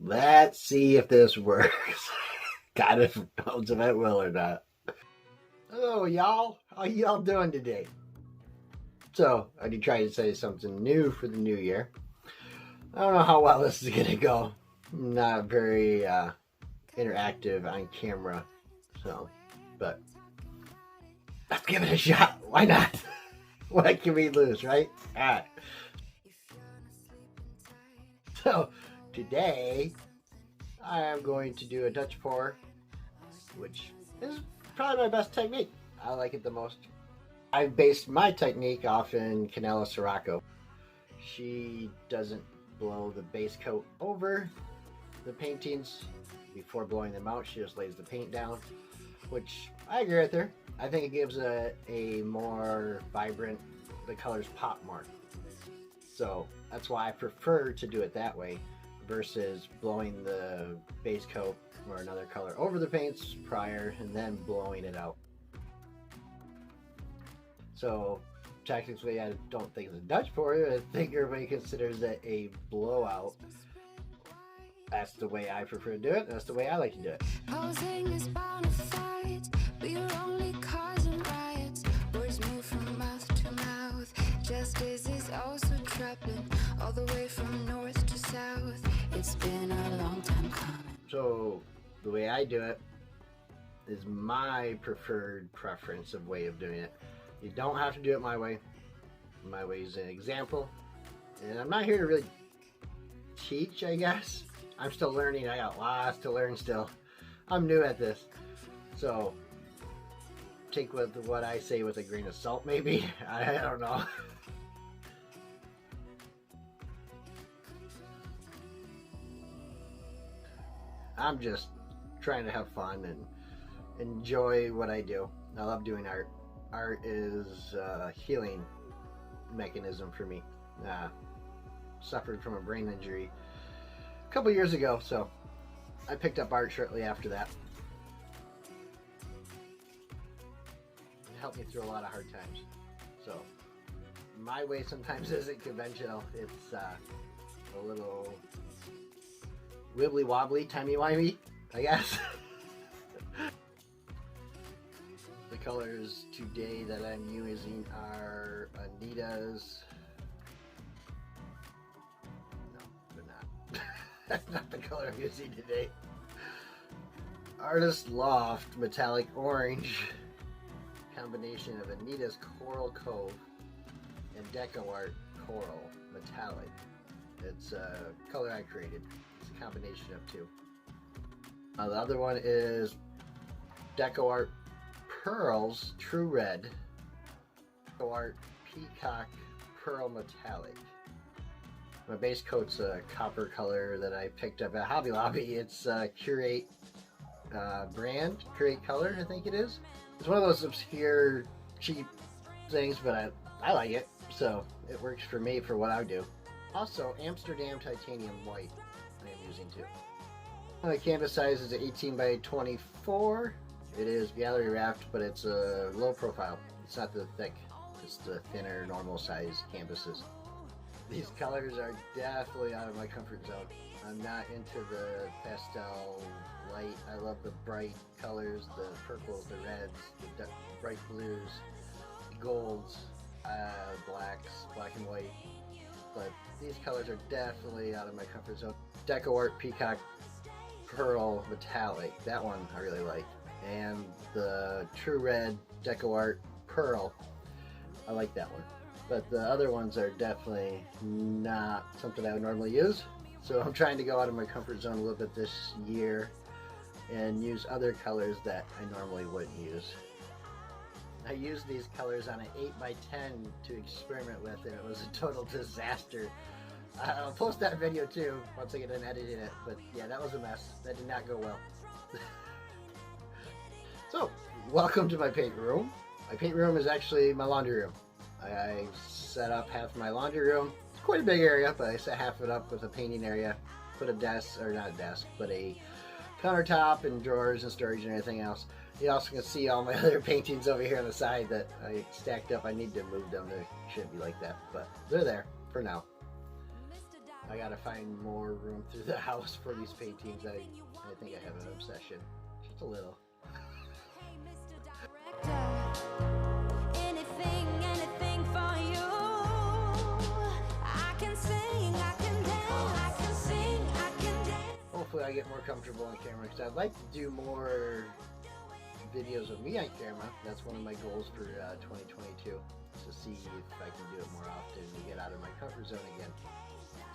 Let's see if this works. God if knows if it will or not. Hello, y'all. How y'all doing today? So, I did try to say something new for the new year. I don't know how well this is gonna go. Not very interactive on camera, so, but let's give it a shot. Why not? What can we lose, right? All right. So, today I am going to do a Dutch pour, which is probably my best technique. I like it the most. I based my technique off in Canela Sirocco. She doesn't blow the base coat over the paintings before blowing them out. She just lays the paint down, which I agree with her. I think it gives a more vibrant, the colors pop more. So that's why I prefer to do it that way versus blowing the base coat or another color over the paints prior and then blowing it out. So technically I don't think it's a Dutch pour. I think everybody considers it a blowout. That's the way I prefer to do it. That's the way I like to do it. Justice is also trapping all the way from north to south. It's been a long time coming. So the way I do it is my preferred preference of way of doing it. You don't have to do it my way. My way is an example. And I'm not here to really teach, I guess. I'm still learning. I got lots to learn still. I'm new at this. So take with what I say with a grain of salt maybe. I don't know. I'm just trying to have fun and enjoy what I do. I love doing art. Art is a healing mechanism for me. Suffered from a brain injury a couple years ago, so I picked up art shortly after that. It helped me through a lot of hard times. So my way sometimes isn't conventional. It's a little wibbly wobbly, timey wimey, I guess. The colors today that I'm using are Anita's. No, they're not. That's not the color I'm using today. Artist Loft Metallic Orange. Combination of Anita's Coral Cove and Deco Art Coral Metallic. It's a color I created. It's a combination of two. The other one is Deco Art Pearls True Red. Deco Art Peacock Pearl Metallic. My base coat's a copper color that I picked up at Hobby Lobby. It's Curate brand, Curate Color, I think it is. It's one of those obscure, cheap things, but I like it, so it works for me for what I do. Also, Amsterdam Titanium White I am using too. The canvas size is 18 by 24. It is gallery wrapped, but it's a low profile. It's not the thick, it's the thinner, normal size canvases. These colors are definitely out of my comfort zone. I'm not into the pastel light. I love the bright colors, the purples, the reds, the bright blues, golds, blacks, black and white. But these colors are definitely out of my comfort zone. Deco Art Peacock Pearl Metallic, that one I really like. And the True Red Deco Art Pearl, I like that one. But the other ones are definitely not something I would normally use. So I'm trying to go out of my comfort zone a little bit this year and use other colors that I normally wouldn't use. I used these colors on an 8x10 to experiment with, and it was a total disaster. I'll post that video too once I get done editing it, but yeah, that was a mess. That did not go well. So, welcome to my paint room. My paint room is actually my laundry room. I set up half my laundry room. It's quite a big area, but I set half it up with a painting area. Put a desk, or not a desk, but a countertop and drawers and storage and everything else. You also can see all my other paintings over here on the side that I stacked up. I need to move them. They shouldn't be like that, but they're there for now. I gotta find more room through the house for these paintings. I think I have an obsession. Just a little. Anything for you. I can sing, I can dance, I can sing, I can dance. Hopefully I get more comfortable on camera because I'd like to do more videos of me on camera. That's one of my goals for 2022, to see if I can do it more often and get out of my comfort zone again.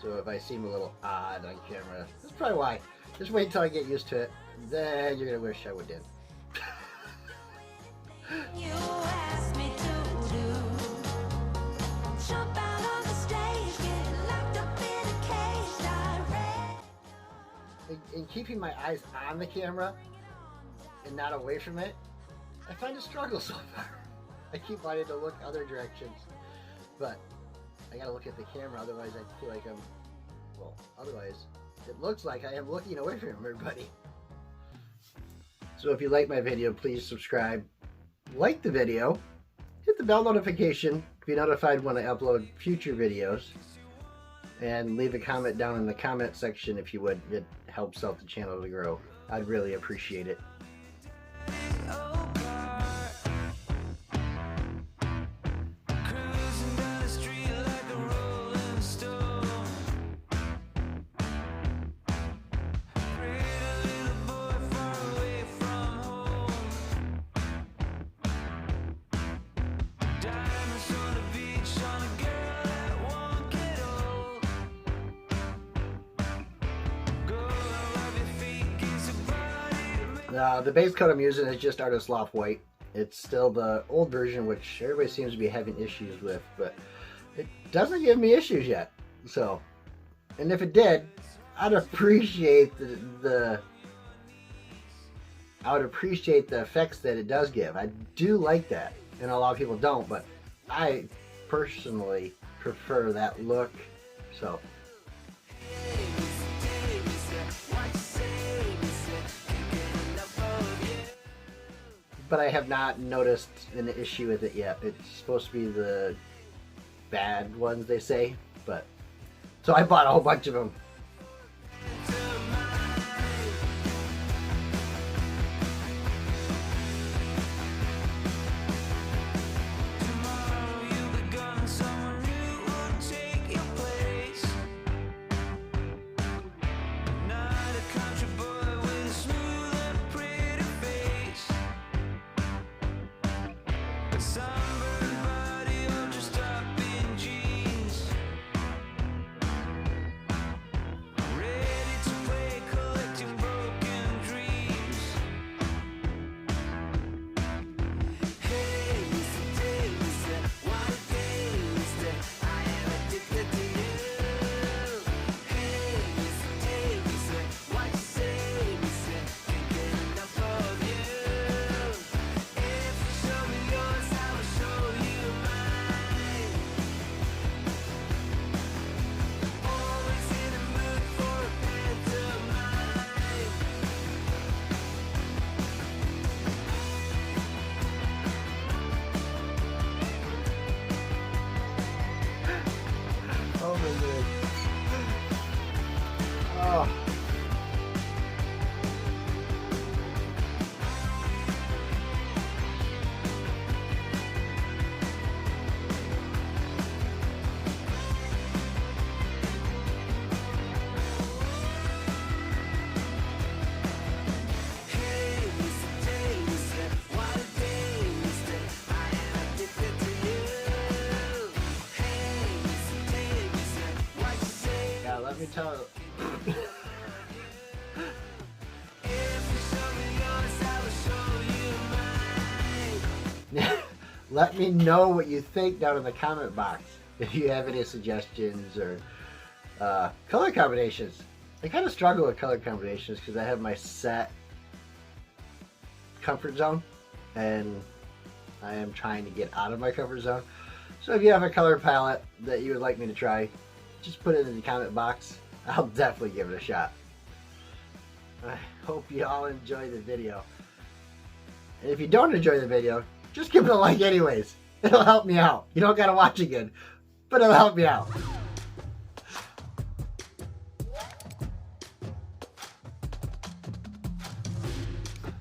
So if I seem a little odd on camera, that's probably why. Just wait until I get used to it. Then you're gonna wish I would did. You asked me to do. Jump out on the stage, get locked up in a cage, direct. In keeping my eyes on the camera and not away from it, I find a struggle so far. I keep wanting to look other directions, but I gotta look at the camera, otherwise I feel like otherwise it looks like I am looking away from everybody. So if you like my video, please subscribe, like the video, hit the bell notification to be notified when I upload future videos, and leave a comment down in the comment section if you would. It helps out the channel to grow. I'd really appreciate it. The base coat I'm using is just Artist Loft White. It's still the old version, which everybody seems to be having issues with, but it doesn't give me issues yet. So, and if it did, I'd appreciate the effects that it does give. I do like that, and a lot of people don't, but I personally prefer that look. So. But I have not noticed an issue with it yet. It's supposed to be the bad ones, they say, but so I bought a whole bunch of them. Oh my god. Oh. Let me tell let me know what you think down in the comment box if you have any suggestions or color combinations. I kind of struggle with color combinations because I have my set comfort zone and I am trying to get out of my comfort zone. So if you have a color palette that you would like me to try, just put it in the comment box. I'll definitely give it a shot. I hope you all enjoy the video. And if you don't enjoy the video, just give it a like anyways. It'll help me out. You don't gotta watch again, but it'll help me out.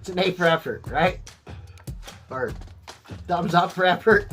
It's an A for effort, right? Or thumbs up for effort.